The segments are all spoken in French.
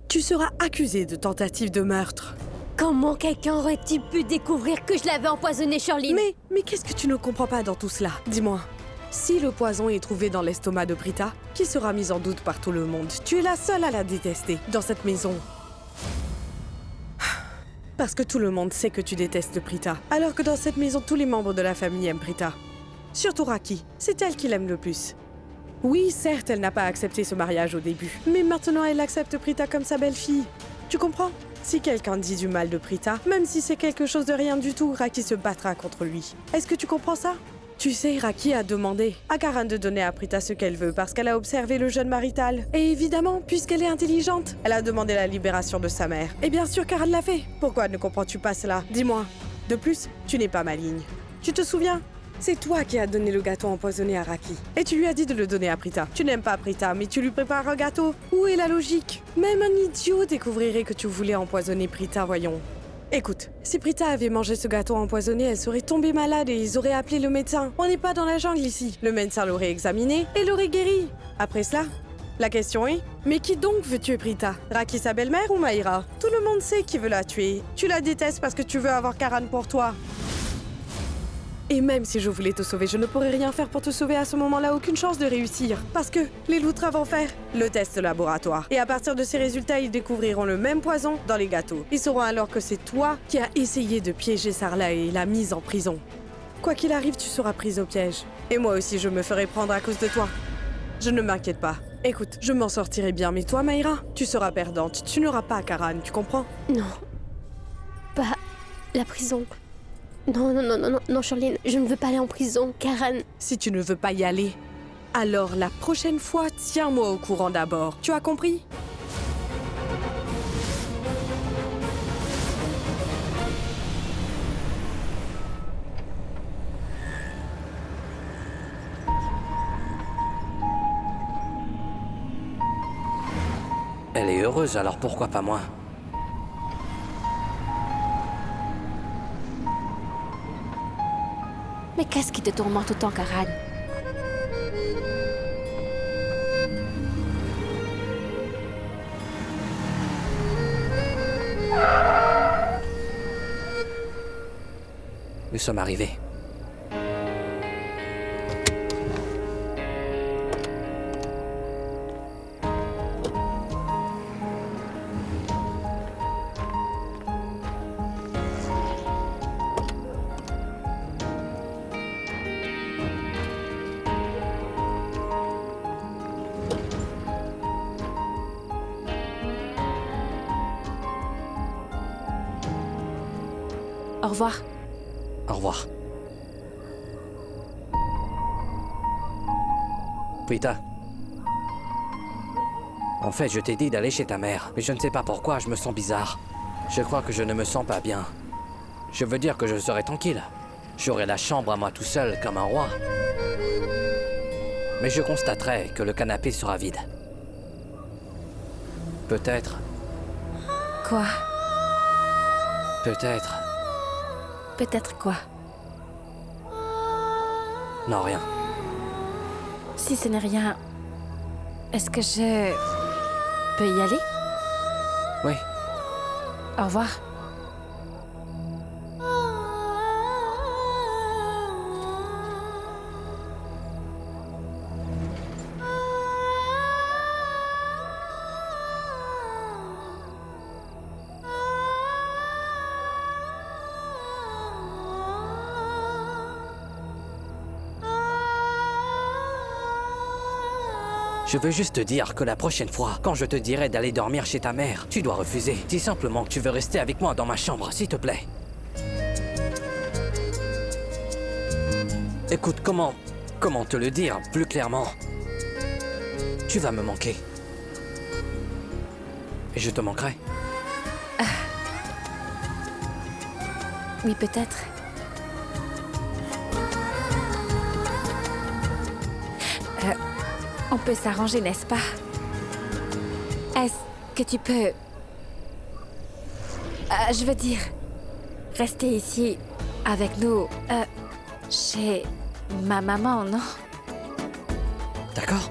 Tu seras accusé de tentative de meurtre. Comment quelqu'un aurait-il pu découvrir que je l'avais empoisonné, Charline? Mais qu'est-ce que tu ne comprends pas dans tout cela? Dis-moi. Si le poison est trouvé dans l'estomac de Prita, qui sera mis en doute par tout le monde, tu es la seule à la détester dans cette maison. Parce que tout le monde sait que tu détestes Prita, alors que dans cette maison, tous les membres de la famille aiment Prita. Surtout Raki, c'est elle qui l'aime le plus. Oui, certes, elle n'a pas accepté ce mariage au début, mais maintenant elle accepte Prita comme sa belle-fille. Tu comprends? Si quelqu'un dit du mal de Prita, même si c'est quelque chose de rien du tout, Raki se battra contre lui. Est-ce que tu comprends ça? Tu sais, Raki a demandé à Karan de donner à Prita ce qu'elle veut parce qu'elle a observé le jeûne marital. Et évidemment, puisqu'elle est intelligente, elle a demandé la libération de sa mère. Et bien sûr, Karan l'a fait. Pourquoi ne comprends-tu pas cela? Dis-moi. De plus, tu n'es pas maligne. Tu te souviens? C'est toi qui as donné le gâteau empoisonné à Raki. Et tu lui as dit de le donner à Prita. Tu n'aimes pas Prita, mais tu lui prépares un gâteau. Où est la logique? Même un idiot découvrirait que tu voulais empoisonner Prita, voyons. Écoute, si Prita avait mangé ce gâteau empoisonné, elle serait tombée malade et ils auraient appelé le médecin. On n'est pas dans la jungle ici. Le médecin l'aurait examinée et l'aurait guérie. Après cela, la question est, mais qui donc veut tuer Prita? Raki, sa belle-mère ou Maïra? Tout le monde sait qui veut la tuer. Tu la détestes parce que tu veux avoir Karan pour toi. Et même si je voulais te sauver, je ne pourrais rien faire pour te sauver à ce moment-là, aucune chance de réussir. Parce que les loutres vont faire le test laboratoire. Et à partir de ces résultats, ils découvriront le même poison dans les gâteaux. Ils sauront alors que c'est toi qui as essayé de piéger Sarla et l'a mise en prison. Quoi qu'il arrive, tu seras prise au piège. Et moi aussi, je me ferai prendre à cause de toi. Je ne m'inquiète pas. Écoute, je m'en sortirai bien, mais toi, Maïra, tu seras perdante. Tu n'auras pas Karan, tu comprends? Non. Pas la prison. Non, Charline, je ne veux pas aller en prison, Karan. Si tu ne veux pas y aller, alors la prochaine fois, tiens-moi au courant d'abord. Tu as compris? Elle est heureuse, alors pourquoi pas moi? Mais qu'est-ce qui te tourmente autant, Karan? Nous sommes arrivés. Au revoir. Au revoir. Prita. En fait, je t'ai dit d'aller chez ta mère, mais je ne sais pas pourquoi, je me sens bizarre. Je crois que je ne me sens pas bien. Je veux dire que je serai tranquille. J'aurai la chambre à moi tout seul, comme un roi. Mais je constaterai que le canapé sera vide. Peut-être... Quoi? Peut-être... Peut-être quoi? Non, rien. Si ce n'est rien, est-ce que je peux y aller? Oui. Au revoir. Je veux juste te dire que la prochaine fois, quand je te dirai d'aller dormir chez ta mère, tu dois refuser. Dis simplement que tu veux rester avec moi dans ma chambre, s'il te plaît. Écoute, comment te le dire plus clairement? Tu vas me manquer. Et je te manquerai. Oui, peut-être. On peut s'arranger, n'est-ce pas? Est-ce que tu peux... je veux dire... Rester ici, avec nous, chez ma maman, non? D'accord?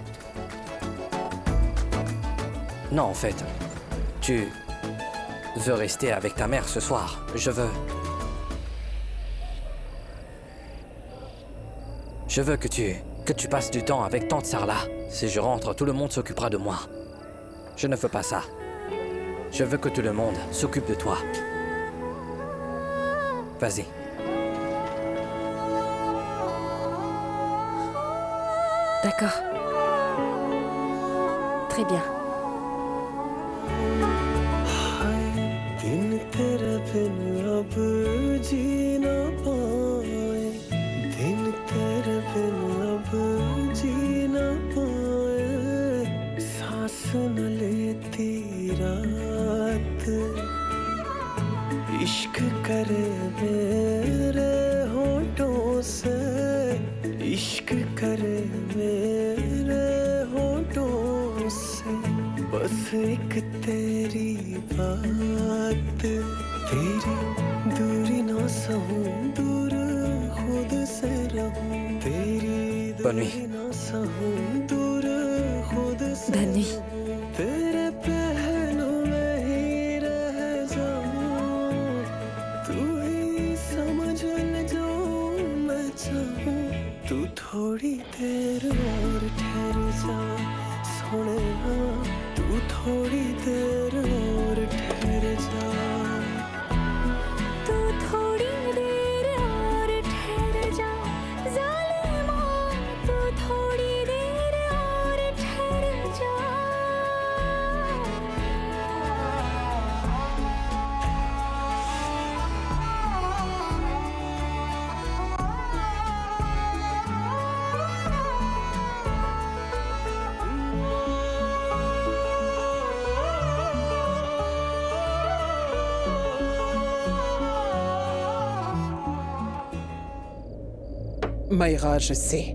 Non, en fait, tu veux rester avec ta mère ce soir, je veux que tu passes du temps avec tante Sarla. Si je rentre, tout le monde s'occupera de moi. Je ne veux pas ça. Je veux que tout le monde s'occupe de toi. Vas-y. D'accord. Très bien. दिन तेरे बिन अब जी ना पाए दिन तेरे बिन अब जी ना पाए सांस न लेती रात इश्क करे मेरे होठों से इश्क करे मेरे होठों से बस एक तेरी बात तेरी दूरी ना सहूं दूर खुद से रहूं तेरी दूरी ना सहूं दूर खुद से Bonne nuit. तेरे पहलू में ही रह जाऊं तू ही समझ ले जो मैं चाहूं तू थोड़ी देर और ठहर जा सोने तू थोड़ी देर और ठहर जा तू थोड़ी देर और ठहर जा ज़ालिमा तू थोड़ी देर और ठहर जा Mayra, je sais.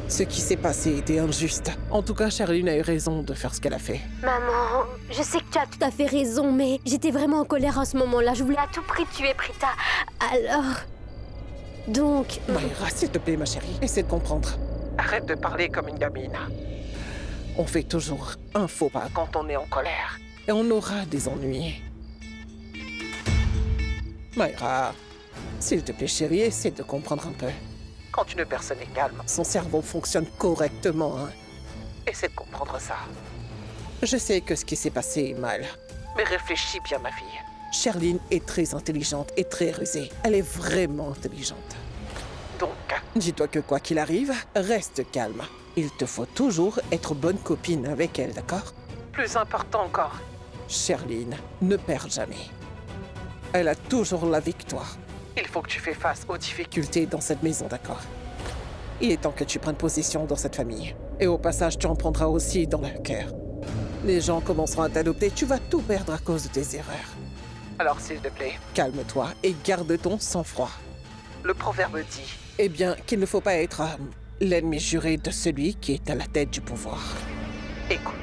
Ce qui s'est passé était injuste. En tout cas, Charline a eu raison de faire ce qu'elle a fait. Maman, je sais que tu as tout à fait raison, mais j'étais vraiment en colère à ce moment-là. Je voulais à tout prix tuer Prita. Alors... Donc... Mayra, s'il te plaît, ma chérie, essaie de comprendre. Arrête de parler comme une gamine. On fait toujours un faux pas quand on est en colère. Et on aura des ennuis. Mayra, s'il te plaît, chérie, essaie de comprendre un peu. Quand une personne est calme, son cerveau fonctionne correctement. Hein. Essaie de comprendre ça. Je sais que ce qui s'est passé est mal. Mais réfléchis bien, ma fille. Charline est très intelligente et très rusée. Elle est vraiment intelligente. Donc, dis-toi que quoi qu'il arrive, reste calme. Il te faut toujours être bonne copine avec elle, d'accord? Plus important encore, Charline ne perd jamais. Elle a toujours la victoire. Il faut que tu fasses face aux difficultés dans cette maison, d'accord? Il est temps que tu prennes position dans cette famille. Et au passage, tu en prendras aussi dans le cœur. Les gens commenceront à t'adopter, tu vas tout perdre à cause de tes erreurs. Alors s'il te plaît, calme-toi et garde ton sang-froid. Le proverbe dit, eh bien, qu'il ne faut pas être l'ennemi juré de celui qui est à la tête du pouvoir. Écoute,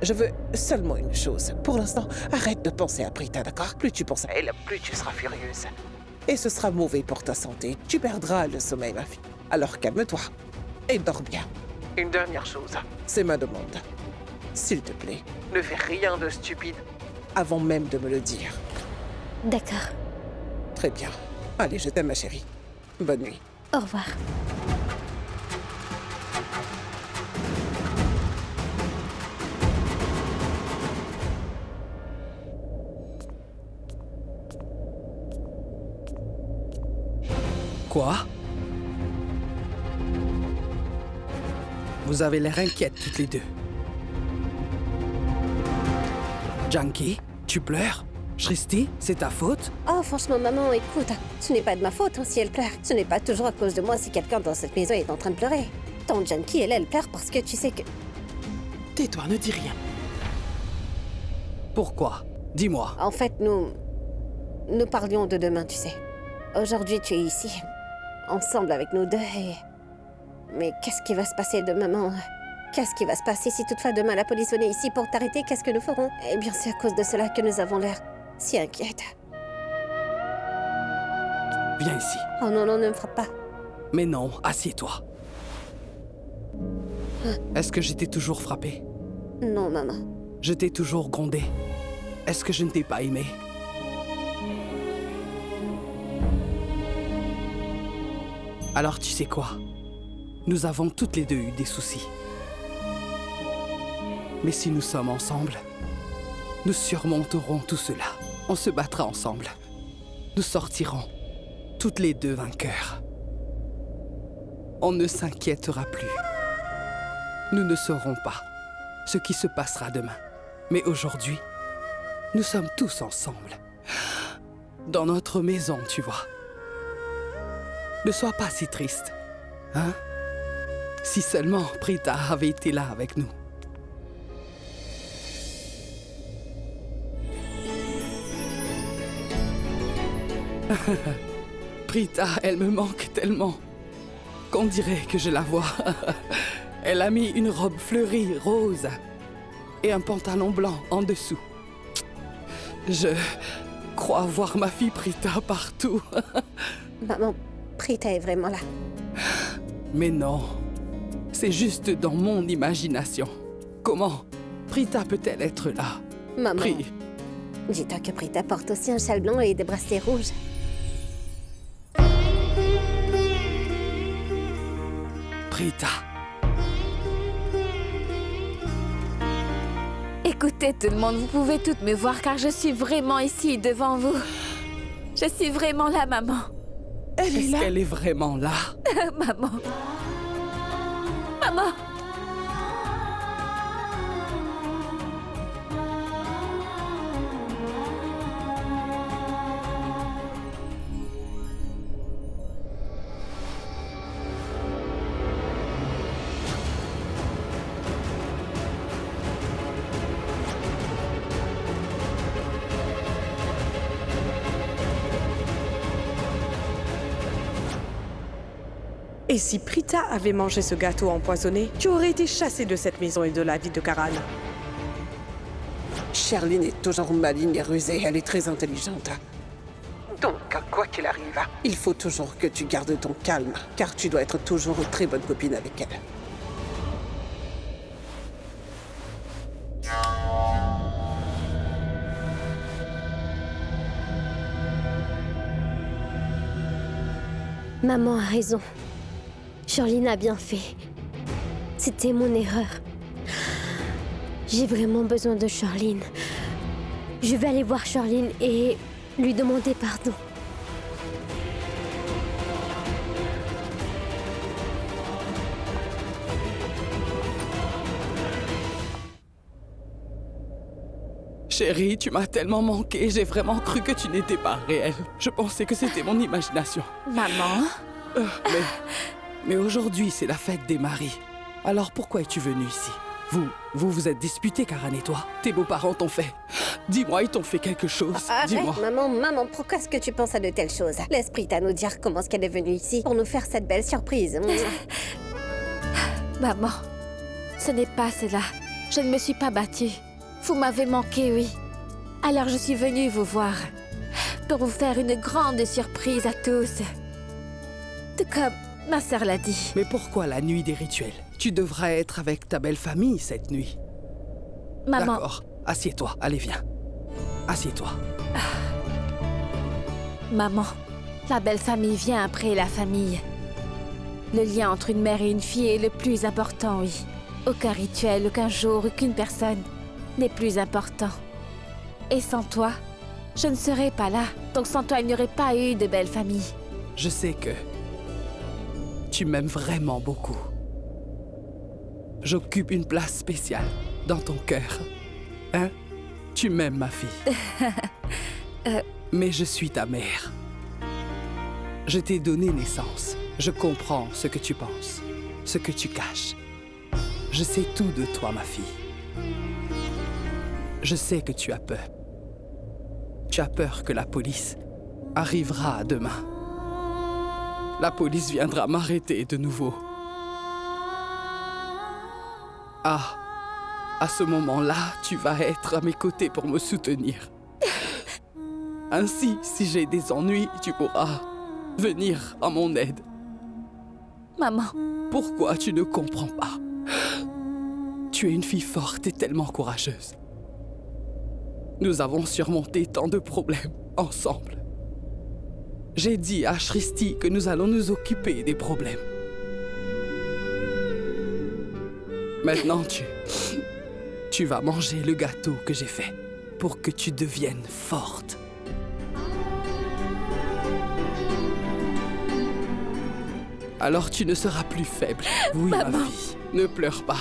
je veux seulement une chose. Pour l'instant, arrête de penser à Prita, d'accord? Plus tu penses à elle, plus tu seras furieuse. Et ce sera mauvais pour ta santé. Tu perdras le sommeil, ma fille. Alors calme-toi et dors bien. Une dernière chose, c'est ma demande. S'il te plaît, ne fais rien de stupide avant même de me le dire. D'accord. Très bien. Allez, je t'aime, ma chérie. Bonne nuit. Au revoir. Quoi? Vous avez l'air inquiètes toutes les deux. Janky, tu pleures? Shristi, c'est ta faute? Oh, franchement, maman, écoute, ce n'est pas de ma faute si elle pleure. Ce n'est pas toujours à cause de moi si quelqu'un dans cette maison est en train de pleurer. Tante Janky, elle pleure parce que tu sais que... Tais-toi, ne dis rien. Pourquoi? Dis-moi. En fait, nous parlions de demain, tu sais. Aujourd'hui, tu es ici, ensemble avec nous deux et... Mais qu'est-ce qui va se passer demain, maman? Qu'est-ce qui va se passer si toutefois demain la police venait ici pour t'arrêter? Qu'est-ce que nous ferons? Eh bien, c'est à cause de cela que nous avons l'air si inquiètes. Viens ici. Oh non, non, ne me frappe pas. Mais non, assieds-toi. Est-ce que j'étais toujours frappé? Non, maman. Je t'ai toujours grondé. Est-ce que je ne t'ai pas aimé? Alors tu sais quoi? Nous avons toutes les deux eu des soucis. Mais si nous sommes ensemble, nous surmonterons tout cela. On se battra ensemble. Nous sortirons toutes les deux vainqueurs. On ne s'inquiétera plus. Nous ne saurons pas ce qui se passera demain. Mais aujourd'hui, nous sommes tous ensemble. Dans notre maison, tu vois. Ne sois pas si triste, hein? Si seulement Prita avait été là avec nous. Prita, elle me manque tellement qu'on dirait que je la vois. Elle a mis une robe fleurie rose et un pantalon blanc en dessous. Je crois voir ma fille Prita partout. Maman, Prita est vraiment là. Mais non, c'est juste dans mon imagination. Comment Prita peut-elle être là? Maman, dis-toi que Prita porte aussi un châle blanc et des bracelets rouges. Prita. Écoutez tout le monde, vous pouvez toutes me voir car je suis vraiment ici devant vous. Je suis vraiment là, maman. Est-ce qu'elle est vraiment là? Maman. Maman. Et si Prita avait mangé ce gâteau empoisonné, tu aurais été chassé de cette maison et de la vie de Karan. Charline est toujours maligne et rusée, elle est très intelligente. Donc, quoi qu'il arrive, il faut toujours que tu gardes ton calme, car tu dois être toujours une très bonne copine avec elle. Maman a raison. Charline a bien fait. C'était mon erreur. J'ai vraiment besoin de Charline. Je vais aller voir Charline et lui demander pardon. Chérie, tu m'as tellement manqué, j'ai vraiment cru que tu n'étais pas réelle. Je pensais que c'était mon imagination. Maman. Mais aujourd'hui, c'est la fête des maris. Alors pourquoi es-tu venue ici? Vous êtes disputés, Karan et toi? Tes beaux-parents t'ont fait... Dis-moi, ils t'ont fait quelque chose. Dis-moi. Arrête, maman, pourquoi est-ce que tu penses à de telles choses? Laisse Prita nous dire comment est-ce qu'elle est venue ici pour nous faire cette belle surprise. Maman, ce n'est pas cela. Je ne me suis pas battue. Vous m'avez manqué, oui. Alors je suis venue vous voir pour vous faire une grande surprise à tous. Tout comme ma sœur l'a dit. Mais pourquoi la nuit des rituels? Tu devrais être avec ta belle famille cette nuit. Maman. D'accord, assieds-toi, allez viens. Assieds-toi. Maman, la belle famille vient après la famille. Le lien entre une mère et une fille est le plus important, oui. Aucun rituel, aucun jour, aucune personne n'est plus important. Et sans toi, je ne serais pas là. Donc sans toi, il n'y aurait pas eu de belle famille. Je sais que tu m'aimes vraiment beaucoup. J'occupe une place spéciale dans ton cœur. Hein? Tu m'aimes, ma fille. Mais je suis ta mère. Je t'ai donné naissance. Je comprends ce que tu penses, ce que tu caches. Je sais tout de toi, ma fille. Je sais que tu as peur. Tu as peur que la police arrivera demain. La police viendra m'arrêter de nouveau. Ah, à ce moment-là, tu vas être à mes côtés pour me soutenir. Ainsi, si j'ai des ennuis, tu pourras venir à mon aide. Maman. Pourquoi tu ne comprends pas? Tu es une fille forte et tellement courageuse. Nous avons surmonté tant de problèmes ensemble. J'ai dit à Shristi que nous allons nous occuper des problèmes. Maintenant, tu vas manger le gâteau que j'ai fait pour que tu deviennes forte. Alors tu ne seras plus faible. Oui, Maman. ma fille. Ne pleure pas.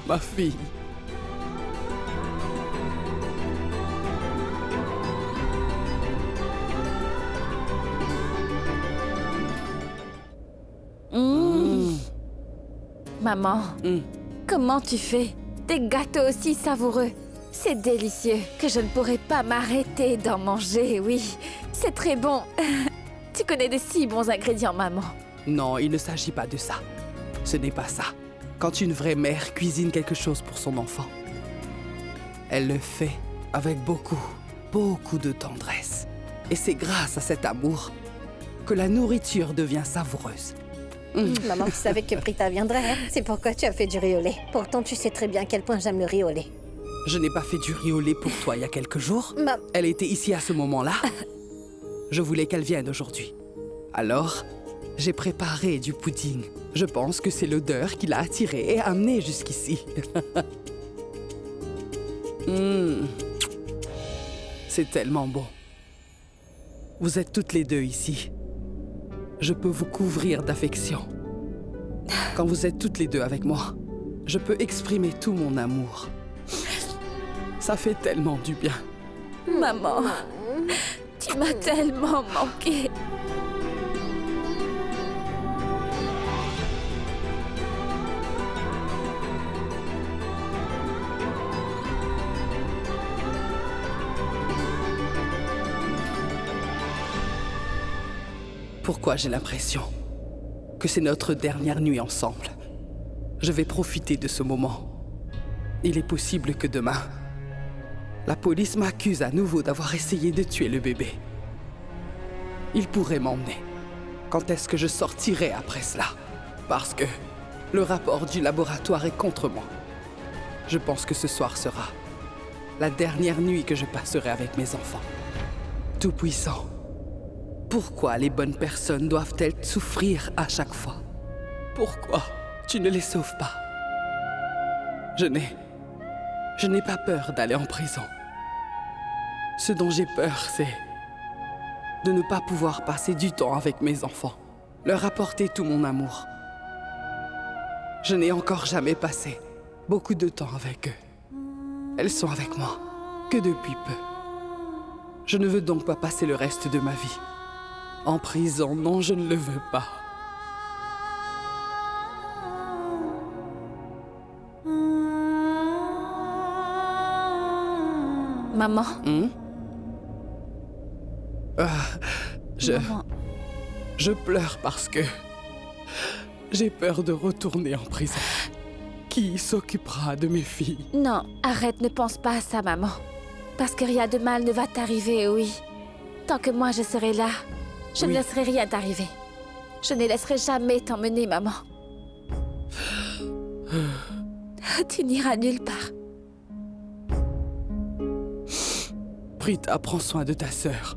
Ma fille. Maman, Mm. comment tu fais? Des gâteaux aussi savoureux. C'est délicieux que je ne pourrais pas m'arrêter d'en manger, oui. C'est très bon. Tu connais de si bons ingrédients, maman. Non, il ne s'agit pas de ça. Ce n'est pas ça. Quand une vraie mère cuisine quelque chose pour son enfant, elle le fait avec beaucoup de tendresse. Et c'est grâce à cet amour que la nourriture devient savoureuse. Maman, tu savais que Prita viendrait, hein? C'est pourquoi tu as fait du riz au lait. Pourtant, tu sais très bien à quel point j'aime le riz au lait. Je n'ai pas fait du riz au lait pour toi il y a quelques jours. Ma- Elle était ici à ce moment-là. Je voulais qu'elle vienne aujourd'hui. Alors, j'ai préparé du pudding. Je pense que c'est l'odeur qui l'a attirée et amenée jusqu'ici. C'est tellement bon. Vous êtes toutes les deux ici. Je peux vous couvrir d'affection. Quand vous êtes toutes les deux avec moi, je peux exprimer tout mon amour. Ça fait tellement du bien. Maman, tu m'as tellement manqué. Pourquoi j'ai l'impression que c'est notre dernière nuit ensemble? Je vais profiter de ce moment. Il est possible que demain, la police m'accuse à nouveau d'avoir essayé de tuer le bébé. Il pourrait m'emmener. Quand est-ce que je sortirai après cela? Parce que le rapport du laboratoire est contre moi. Je pense que ce soir sera la dernière nuit que je passerai avec mes enfants. Tout-Puissant, pourquoi les bonnes personnes doivent-elles souffrir à chaque fois? Pourquoi tu ne les sauves pas? Je n'ai pas peur d'aller en prison. Ce dont j'ai peur, c'est de ne pas pouvoir passer du temps avec mes enfants, leur apporter tout mon amour. Je n'ai encore jamais passé beaucoup de temps avec eux. Elles sont avec moi que depuis peu. Je ne veux donc pas passer le reste de ma vie en prison. Non, je ne le veux pas. Maman, Maman. Je pleure parce que j'ai peur de retourner en prison. Qui s'occupera de mes filles? Non, arrête, ne pense pas à ça, maman. Parce que rien de mal ne va t'arriver, oui. Tant que moi je serai là, je ne Oui. laisserai rien t'arriver. Je ne laisserai jamais t'emmener, maman. Tu n'iras nulle part. Prita, prends soin de ta sœur.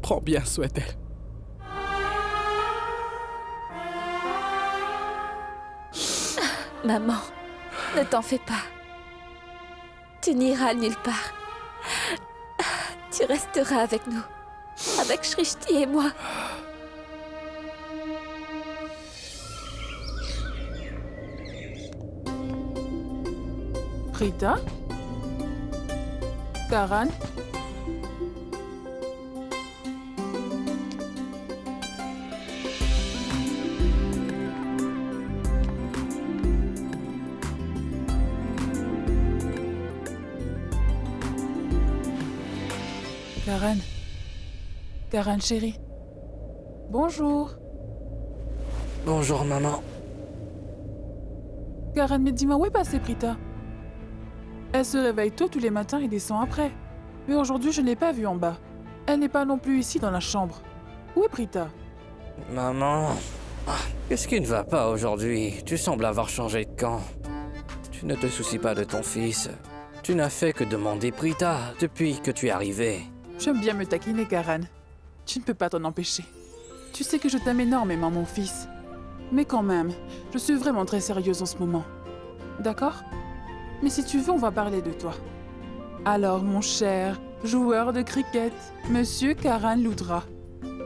Prends bien soin d'elle. Maman, ne t'en fais pas. Tu n'iras nulle part. Tu resteras avec nous. Avec Shrishti et moi. Prita? Karan? Karan? Karan chérie? Bonjour. Bonjour, maman. Karan, mais dis-moi, où est passée Prita? Elle se réveille tôt tous les matins et descend après. Mais aujourd'hui, je ne l'ai pas vue en bas. Elle n'est pas non plus ici dans la chambre. Où est Prita? Maman. Ah, qu'est-ce qui ne va pas aujourd'hui? Tu sembles avoir changé de camp. Tu tu ne te soucies pas de ton fils. Tu n'as fait que demander Prita depuis que tu es arrivé. J'aime bien me taquiner, Karan. Tu ne peux pas t'en empêcher. Tu sais que je t'aime énormément, mon fils. Mais quand même, je suis vraiment très sérieuse en ce moment. D'accord? Mais si tu veux, on va parler de toi. Alors, mon cher joueur de cricket, Monsieur Karan Loudra,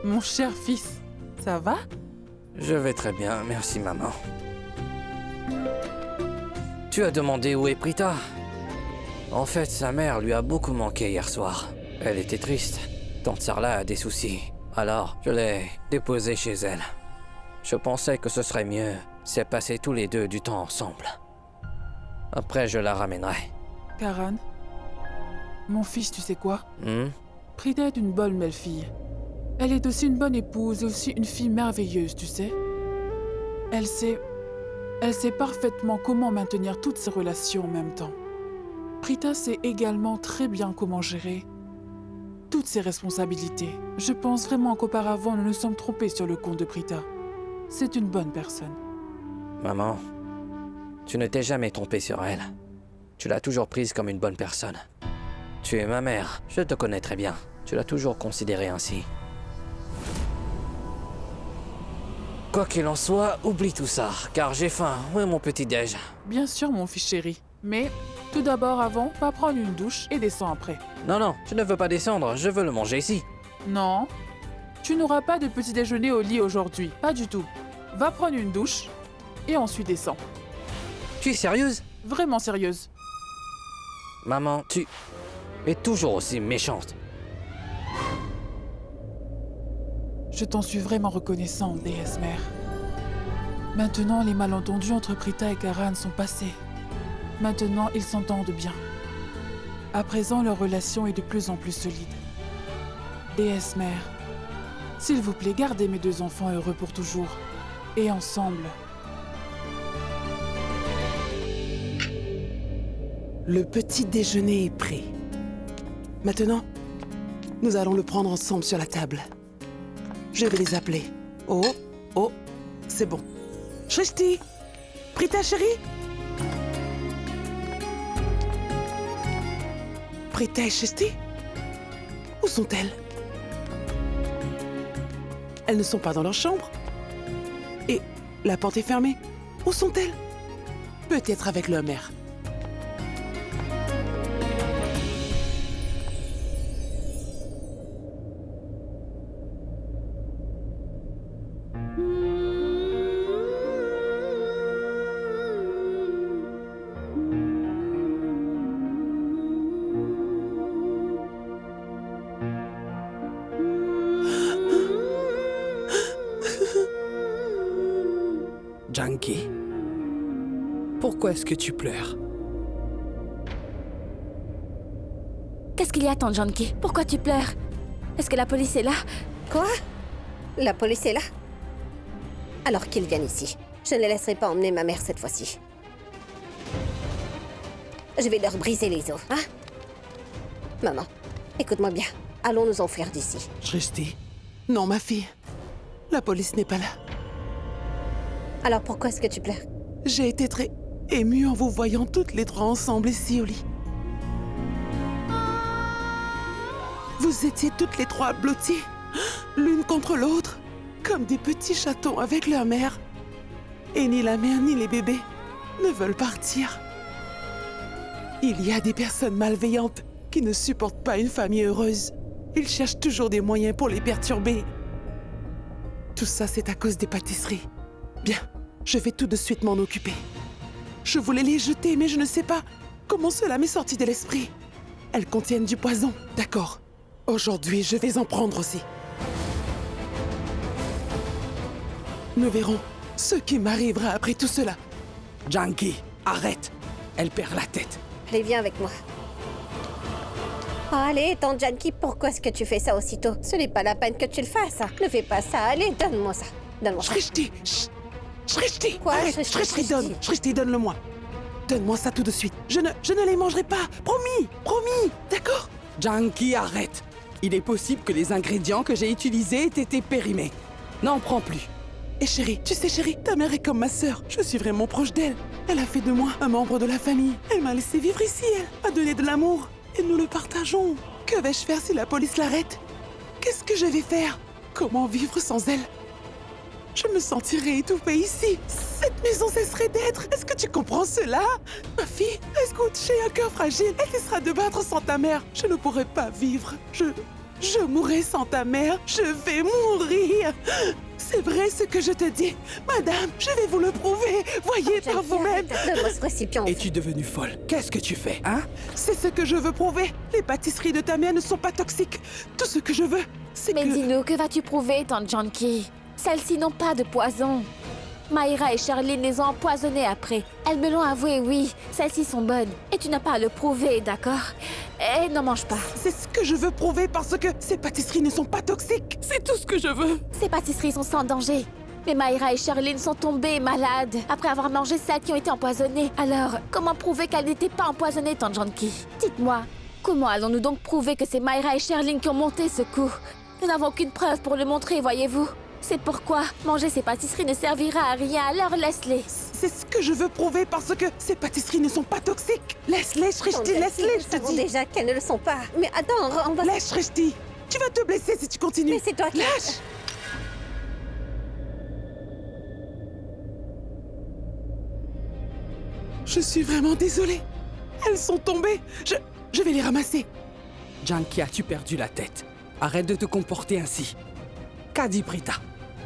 mon cher fils, ça va? Je vais très bien, merci maman. Tu as demandé où est Prita? En fait, sa mère lui a beaucoup manqué hier soir. Elle était triste. Tante Sarla a des soucis. Alors, je l'ai déposée chez elle. Je pensais que ce serait mieux si elle passait tous les deux du temps ensemble. Après, je la ramènerai. Karan, mon fils, tu sais quoi? Hmm? Prita est une bonne belle-fille. Elle est aussi une bonne épouse et aussi une fille merveilleuse, tu sais. Elle sait parfaitement comment maintenir toutes ces relations en même temps. Prita sait également très bien comment gérer toutes ses responsabilités. Je pense vraiment qu'auparavant, nous nous sommes trompés sur le compte de Prita. C'est une bonne personne. Maman, tu ne t'es jamais trompée sur elle. Tu l'as toujours prise comme une bonne personne. Tu es ma mère, je te connais très bien. Tu l'as toujours considérée ainsi. Quoi qu'il en soit, oublie tout ça, car j'ai faim. Où est mon petit-déj? Bien sûr, mon fils chéri. Mais tout d'abord, avant, va prendre une douche et descends après. Non, je ne veux pas descendre, je veux le manger ici. Non, tu n'auras pas de petit déjeuner au lit aujourd'hui. Pas du tout. Va prendre une douche et ensuite descends. Tu es sérieuse? Vraiment sérieuse. Maman, tu es toujours aussi méchante. Je t'en suis vraiment reconnaissante, déesse mère. Maintenant, les malentendus entre Prita et Karan sont passés. Maintenant, ils s'entendent bien. À présent, leur relation est de plus en plus solide. Déesse mère, s'il vous plaît, gardez mes deux enfants heureux pour toujours. Et ensemble. Le petit déjeuner est prêt. Maintenant, nous allons le prendre ensemble sur la table. Je vais les appeler. Oh, c'est bon. Shrishti! Prita chérie? Prita et Shrishti? Où sont-elles? Elles ne sont pas dans leur chambre. Et la porte est fermée. Où sont-elles? Peut-être avec leur mère. Janki, pourquoi est-ce que tu pleures? Qu'est-ce qu'il y a, tante Janki? Pourquoi tu pleures? Est-ce que la police est là? Quoi? La police est là? Alors qu'ils viennent ici. Je ne les laisserai pas emmener ma mère cette fois-ci. Je vais leur briser les os, hein? Maman, écoute-moi bien. Allons nous enfuir d'ici. Shrishti, non ma fille. La police n'est pas là. Alors pourquoi est-ce que tu pleures? J'ai été très émue en vous voyant toutes les trois ensemble ici au lit. Vous étiez toutes les trois blotties, l'une contre l'autre, comme des petits chatons avec leur mère. Et ni la mère ni les bébés ne veulent partir. Il y a des personnes malveillantes qui ne supportent pas une famille heureuse. Ils cherchent toujours des moyens pour les perturber. Tout ça, c'est à cause des pâtisseries. Bien, je vais tout de suite m'en occuper. Je voulais les jeter, mais je ne sais pas comment cela m'est sorti de l'esprit. Elles contiennent du poison, d'accord. Aujourd'hui, je vais en prendre aussi. Nous verrons ce qui m'arrivera après tout cela. Janki, arrête! Elle perd la tête. Allez, viens avec moi. Allez, tante Janki, pourquoi est-ce que tu fais ça aussitôt? Ce n'est pas la peine que tu le fasses. Ne fais pas ça. Allez, donne-moi ça. Donne-moi ça. Shrishti, chut. Shrishti, Quoi, arrête, Shrishti, Shrishti, Shrishti? Shrishti, donne-le-moi. Donne-moi ça tout de suite. Je ne les mangerai pas. Promis, promis, d'accord? Janki, arrête! Il est possible que les ingrédients que j'ai utilisés aient été périmés. N'en prends plus. Et chérie, tu sais chérie, ta mère est comme ma sœur. Je suis vraiment proche d'elle. Elle a fait de moi un membre de la famille. Elle m'a laissé vivre ici, elle m'a donné de l'amour. Et nous le partageons. Que vais-je faire si la police l'arrête? Qu'est-ce que je vais faire? Comment vivre sans elle? Je me sentirais étouffée ici. Cette maison cesserait d'être. Est-ce que tu comprends cela? Ma fille, écoute, j'ai un cœur fragile. Elle cessera de battre sans ta mère. Je ne pourrai pas vivre. Je mourrai sans ta mère. Je vais mourir. C'est vrai ce que je te dis. Madame, je vais vous le prouver. Voyez par vous-même. Donne-moi ce récipient. Es-tu devenue folle? Qu'est-ce que tu fais, hein? C'est ce que je veux prouver. Les pâtisseries de ta mère ne sont pas toxiques. Tout ce que je veux, c'est Mais que... dis-nous, que vas-tu prouver, tante Janky? Celles-ci n'ont pas de poison. Mayra et Charline les ont empoisonnées après. Elles me l'ont avoué, oui. Celles-ci sont bonnes. Et tu n'as pas à le prouver, d'accord? Et n'en mange pas. C'est ce que je veux prouver parce que ces pâtisseries ne sont pas toxiques. C'est tout ce que je veux. Ces pâtisseries sont sans danger. Mais Mayra et Charline sont tombées malades après avoir mangé celles qui ont été empoisonnées. Alors, comment prouver qu'elles n'étaient pas empoisonnées, tante Janky? Dites-moi, comment allons-nous donc prouver que c'est Mayra et Charline qui ont monté ce coup? Nous n'avons aucune preuve pour le montrer, voyez-vous. C'est pourquoi manger ces pâtisseries ne servira à rien, alors laisse-les. C'est ce que je veux prouver parce que ces pâtisseries ne sont pas toxiques. Laisse-les, Shrishti, laisse-les, je te Nous savons dis. déjà qu'elles ne le sont pas. Mais attends, on va... Laisse, Shrishti. Tu vas te blesser si tu continues. Mais c'est toi qui... Lâche. Je suis vraiment désolée. Elles sont tombées. Je vais les ramasser. Janky, as-tu perdu la tête? Arrête de te comporter ainsi. Qu'a dit Prita?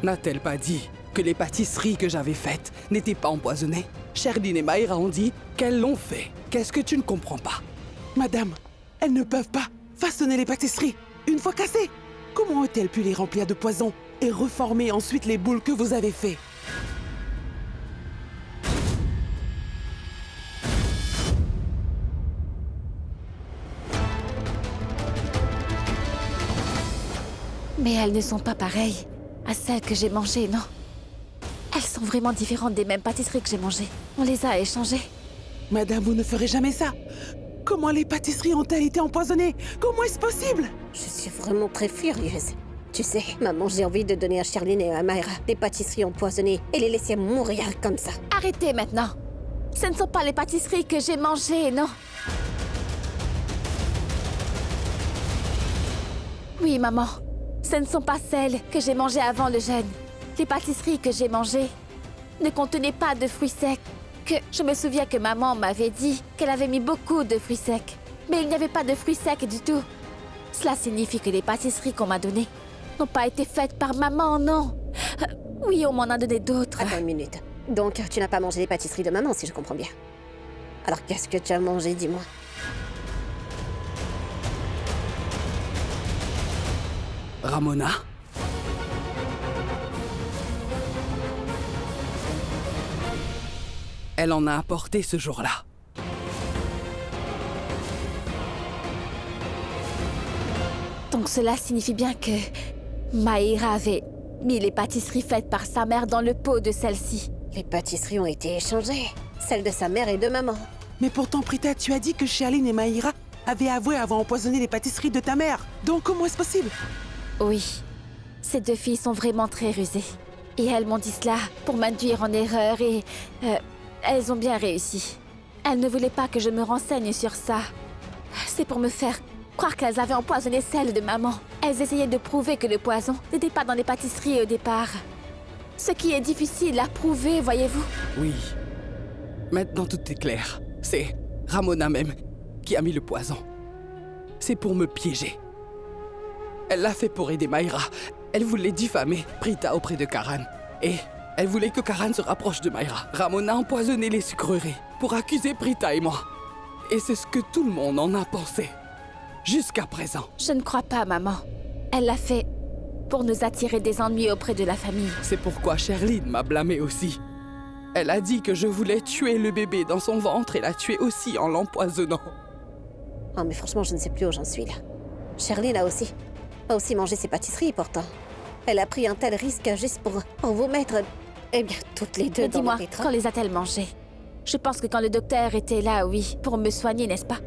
N'a-t-elle pas dit que les pâtisseries que j'avais faites n'étaient pas empoisonnées? Charline et Mayra ont dit qu'elles l'ont fait. Qu'est-ce que tu ne comprends pas? Madame, elles ne peuvent pas façonner les pâtisseries une fois cassées. Comment ont-elles pu les remplir de poison et reformer ensuite les boules que vous avez fait? Mais elles ne sont pas pareilles à celles que j'ai mangées, non? Elles sont vraiment différentes des mêmes pâtisseries que j'ai mangées. On les a échangées. Madame, vous ne ferez jamais ça. Comment les pâtisseries ont-elles été empoisonnées? Comment est-ce possible? Je suis vraiment très furieuse. Tu sais, maman, j'ai envie de donner à Charline et à Mayra des pâtisseries empoisonnées et les laisser mourir comme ça. Arrêtez maintenant. Ce ne sont pas les pâtisseries que j'ai mangées, non? Oui, maman. Ce ne sont pas celles que j'ai mangées avant le jeûne. Les pâtisseries que j'ai mangées ne contenaient pas de fruits secs. Je me souviens que maman m'avait dit qu'elle avait mis beaucoup de fruits secs. Mais il n'y avait pas de fruits secs du tout. Cela signifie que les pâtisseries qu'on m'a données n'ont pas été faites par maman, non. Oui, on m'en a donné d'autres. Attends une minute. Donc, tu n'as pas mangé les pâtisseries de maman, si je comprends bien. Alors, qu'est-ce que tu as mangé, dis-moi? Ramona? Elle en a apporté ce jour-là. Donc cela signifie bien que Mayra avait mis les pâtisseries faites par sa mère dans le pot de celle-ci. Les pâtisseries ont été échangées. Celles de sa mère et de maman. Mais pourtant, Prita, tu as dit que Charline et Mayra avaient avoué avoir empoisonné les pâtisseries de ta mère. Donc comment est-ce possible? Oui, ces deux filles sont vraiment très rusées. Et elles m'ont dit cela pour m'induire en erreur et... elles ont bien réussi. Elles ne voulaient pas que je me renseigne sur ça. C'est pour me faire croire qu'elles avaient empoisonné celle de maman. Elles essayaient de prouver que le poison n'était pas dans les pâtisseries au départ. Ce qui est difficile à prouver, voyez-vous. Oui. Maintenant tout est clair. C'est Ramona même qui a mis le poison. C'est pour me piéger. Elle l'a fait pour aider Mayra. Elle voulait diffamer Prita auprès de Karan. Et elle voulait que Karan se rapproche de Mayra. Ramona a empoisonné les sucreries pour accuser Prita et moi. Et c'est ce que tout le monde en a pensé. Jusqu'à présent. Je ne crois pas, maman. Elle l'a fait pour nous attirer des ennuis auprès de la famille. C'est pourquoi Charline m'a blâmé aussi. Elle a dit que je voulais tuer le bébé dans son ventre et la tuer aussi en l'empoisonnant. Oh, mais franchement, je ne sais plus où j'en suis, là. Charline a aussi mangé ses pâtisseries, pourtant. Elle a pris un tel risque juste pour vous mettre... Eh bien, toutes les deux Mais dans dis-moi, mon pétrin. quand les a-t-elle mangées? Je pense que quand le docteur était là, oui, pour me soigner, n'est-ce pas?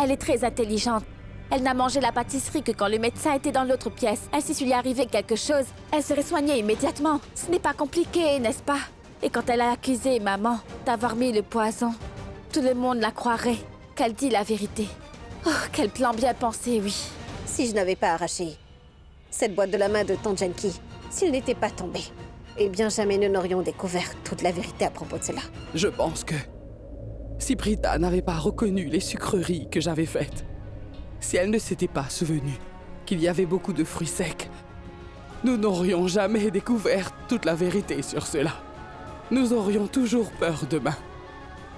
Elle est très intelligente. Elle n'a mangé la pâtisserie que quand le médecin était dans l'autre pièce. Ainsi, s'il lui arrivait quelque chose, elle serait soignée immédiatement. Ce n'est pas compliqué, n'est-ce pas? Et quand elle a accusé maman d'avoir mis le poison, tout le monde la croirait qu'elle dit la vérité. Oh, quel plan bien pensé, oui. Si je n'avais pas arraché cette boîte de la main de Tante Genki, s'il n'était pas tombé, eh bien jamais nous n'aurions découvert toute la vérité à propos de cela. Je pense que si Prita n'avait pas reconnu les sucreries que j'avais faites, si elle ne s'était pas souvenue qu'il y avait beaucoup de fruits secs, nous n'aurions jamais découvert toute la vérité sur cela. Nous aurions toujours peur demain.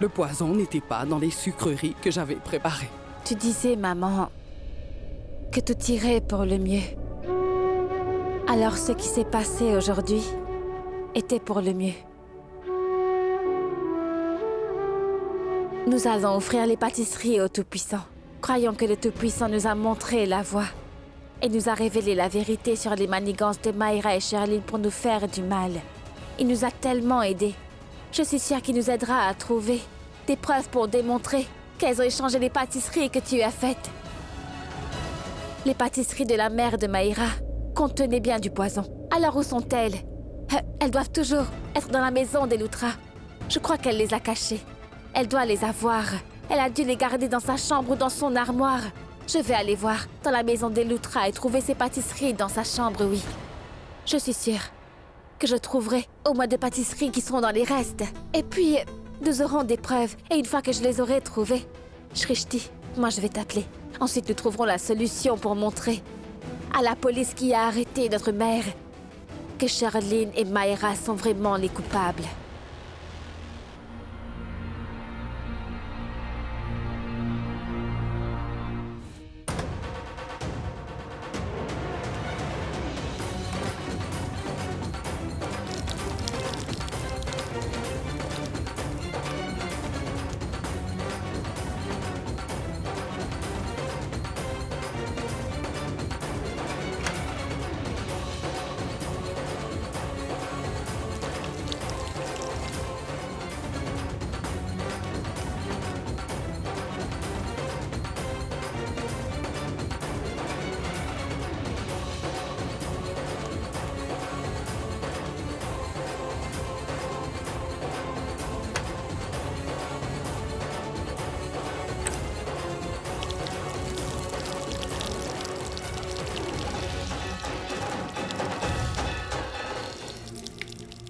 Le poison n'était pas dans les sucreries que j'avais préparées. Tu disais, maman, que tout irait pour le mieux. Alors ce qui s'est passé aujourd'hui était pour le mieux. Nous allons offrir les pâtisseries au Tout-Puissant. Croyons que le Tout-Puissant nous a montré la voie et nous a révélé la vérité sur les manigances de Mayra et Sherlyn pour nous faire du mal. Il nous a tellement aidés. Je suis sûre qu'il nous aidera à trouver des preuves pour démontrer qu'elles ont échangé les pâtisseries que tu as faites. Les pâtisseries de la mère de Mayra contenaient bien du poison. Alors où sont-elles? Elles doivent toujours être dans la maison des Lutra. Je crois qu'elle les a cachées. Elle doit les avoir. Elle a dû les garder dans sa chambre ou dans son armoire. Je vais aller voir dans la maison des Lutra et trouver ces pâtisseries dans sa chambre, oui. Je suis sûre que je trouverai au moins des pâtisseries qui seront dans les restes. Et puis, nous aurons des preuves. Et une fois que je les aurai trouvées, Shrishti, moi je vais t'appeler. Ensuite, nous trouverons la solution pour montrer à la police qui a arrêté notre mère que Sherlyn et Mayra sont vraiment les coupables.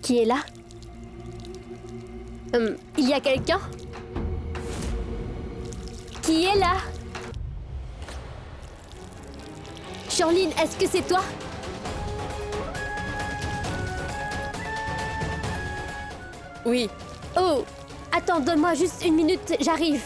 Qui est là? Il y a quelqu'un? Qui est là? Sherlyn, est-ce que c'est toi? Oui. Oh! Attends, donne-moi juste une minute, j'arrive.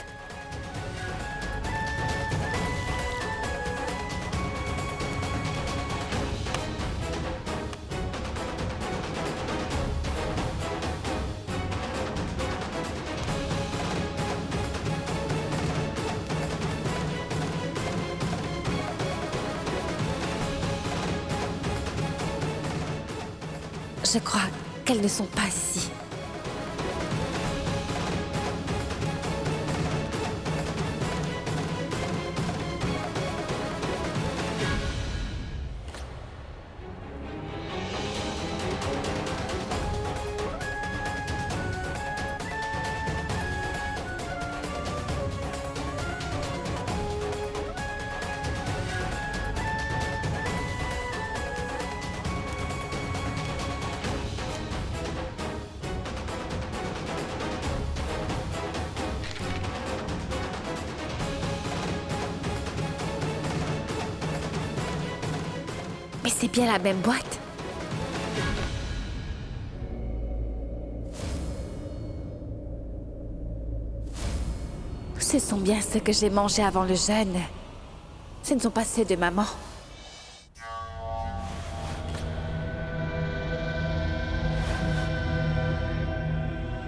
Je crois qu'elles ne sont pas ici. Mais c'est bien la même boîte. Ce sont bien ceux que j'ai mangés avant le jeûne. Ce ne sont pas ceux de maman.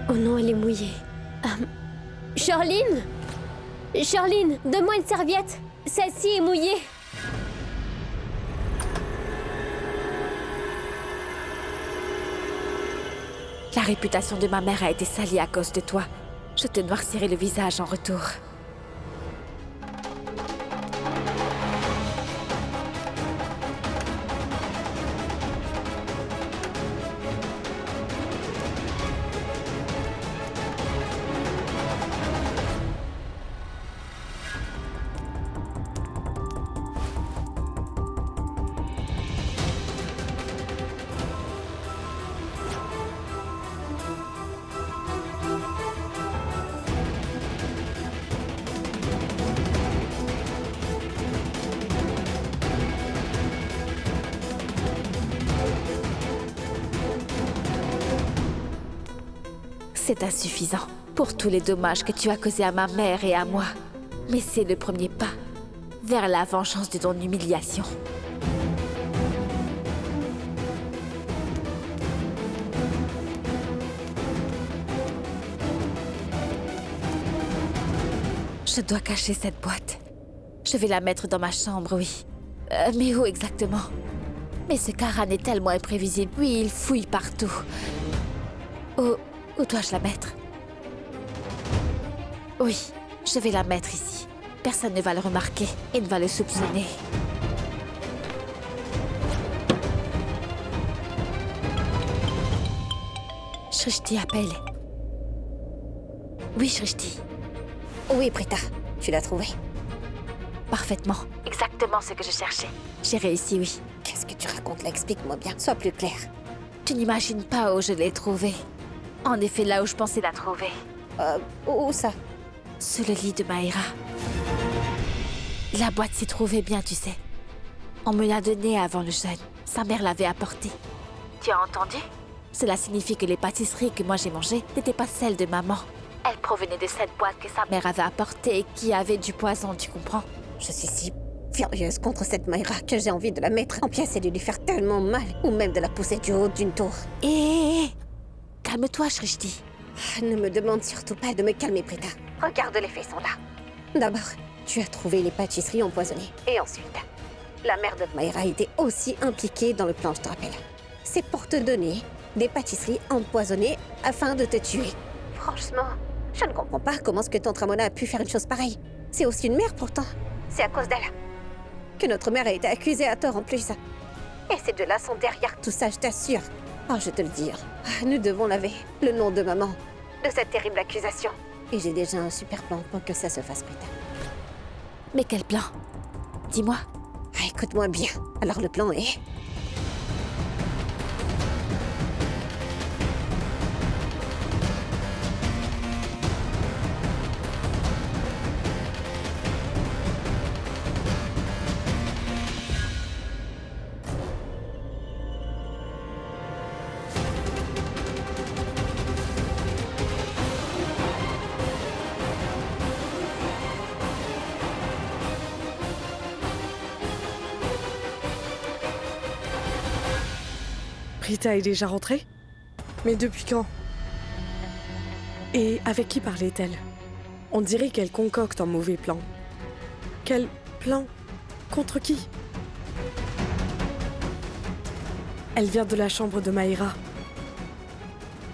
Oh non, elle est mouillée. Sherlyn? Sherlyn, donne-moi une serviette. Celle-ci est mouillée. La réputation de ma mère a été salie à cause de toi. Je te noircirai le visage en retour. C'est insuffisant pour tous les dommages que tu as causés à ma mère et à moi. Mais c'est le premier pas vers la vengeance de ton humiliation. Je dois cacher cette boîte. Je vais la mettre dans ma chambre, oui. Mais où exactement? Mais ce Karan est tellement imprévisible. Oui, il fouille partout. Où dois-je la mettre? Oui, je vais la mettre ici. Personne ne va le remarquer et ne va le soupçonner. Shrishti appelle. Oui, Shrishti. Oui, Prita, tu l'as trouvé. Parfaitement. Exactement ce que je cherchais. J'ai réussi, oui. Qu'est-ce que tu racontes là? Explique-moi bien. Sois plus clair. Tu n'imagines pas où je l'ai trouvée. En effet, là où je pensais la trouver. Où ça? Sous le lit de Maïra. La boîte s'y trouvait bien, tu sais. On me l'a donnée avant le jeûne. Sa mère l'avait apportée. Tu as entendu? Cela signifie que les pâtisseries que moi j'ai mangées n'étaient pas celles de maman. Elles provenaient de cette boîte que sa mère avait apportée et qui avait du poison, tu comprends? Je suis si furieuse contre cette Maïra que j'ai envie de la mettre en pièces et de lui faire tellement mal, ou même de la pousser du haut d'une tour. Calme-toi, Shrishti. Ne me demande surtout pas de me calmer, Prita. Regarde, les faits sont là. D'abord, tu as trouvé les pâtisseries empoisonnées. Et ensuite, la mère de Maïra était aussi impliquée dans le plan, je te rappelle. C'est pour te donner des pâtisseries empoisonnées afin de te tuer. Franchement, je ne comprends pas comment ce que tante Ramona a pu faire une chose pareille. C'est aussi une mère pourtant. C'est à cause d'elle que notre mère a été accusée à tort en plus. Et ces deux-là sont derrière tout ça, je t'assure. Oh, je te le dis. Nous devons laver le nom de maman de cette terrible accusation. Et j'ai déjà un super plan pour que ça se fasse, Prita. Mais quel plan? Dis-moi. Écoute-moi bien. Alors le plan est... Prita est déjà rentrée? Mais depuis quand? Et avec qui parlait-elle? On dirait qu'elle concocte un mauvais plan. Quel plan? Contre qui? Elle vient de la chambre de Maïra.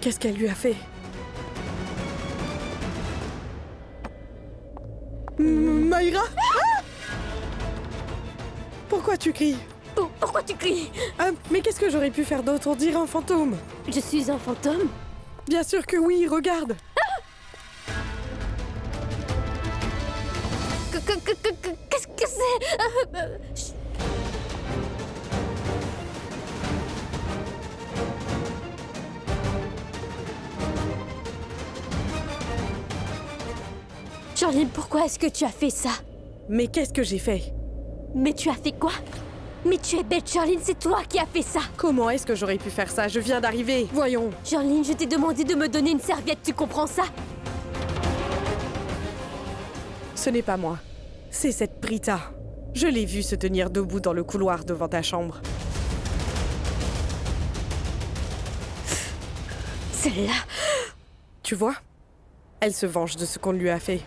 Qu'est-ce qu'elle lui a fait? Maïra? Ah! Pourquoi tu cries? Pourquoi tu cries? Mais qu'est-ce que j'aurais pu faire d'autre? On dirait un fantôme. Je suis un fantôme? Bien sûr que oui, regarde. Qu'est-ce que c'est? Charline, pourquoi est-ce que tu as fait ça? Mais qu'est-ce que j'ai fait? Mais tu as fait quoi? Mais tu es bête, Charline, c'est toi qui as fait ça! Comment est-ce que j'aurais pu faire ça? Je viens d'arriver. Voyons. Charline, je t'ai demandé de me donner une serviette, tu comprends ça? Ce n'est pas moi. C'est cette Prita. Je l'ai vue se tenir debout dans le couloir devant ta chambre. Celle-là, Tu vois? Elle se venge de ce qu'on lui a fait.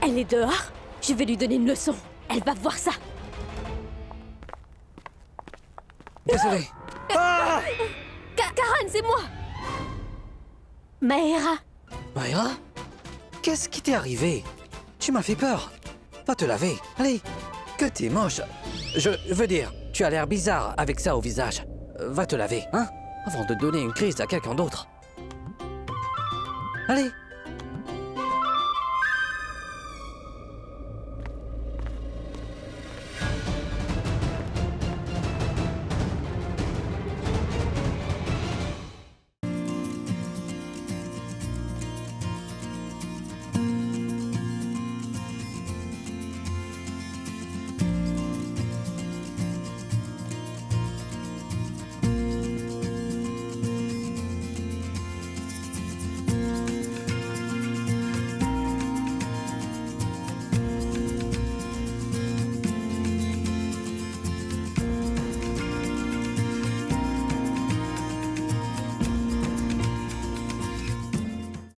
elle est dehors. Je vais lui donner une leçon. Elle va voir ça. Désolé. Karan, c'est moi! Maïra, Maïra? Qu'est-ce qui t'est arrivé? Tu m'as fait peur. Va te laver. Allez. Que t'es moche. Je veux dire, tu as l'air bizarre avec ça au visage. Va te laver, hein? Avant de donner une crise à quelqu'un d'autre. Allez.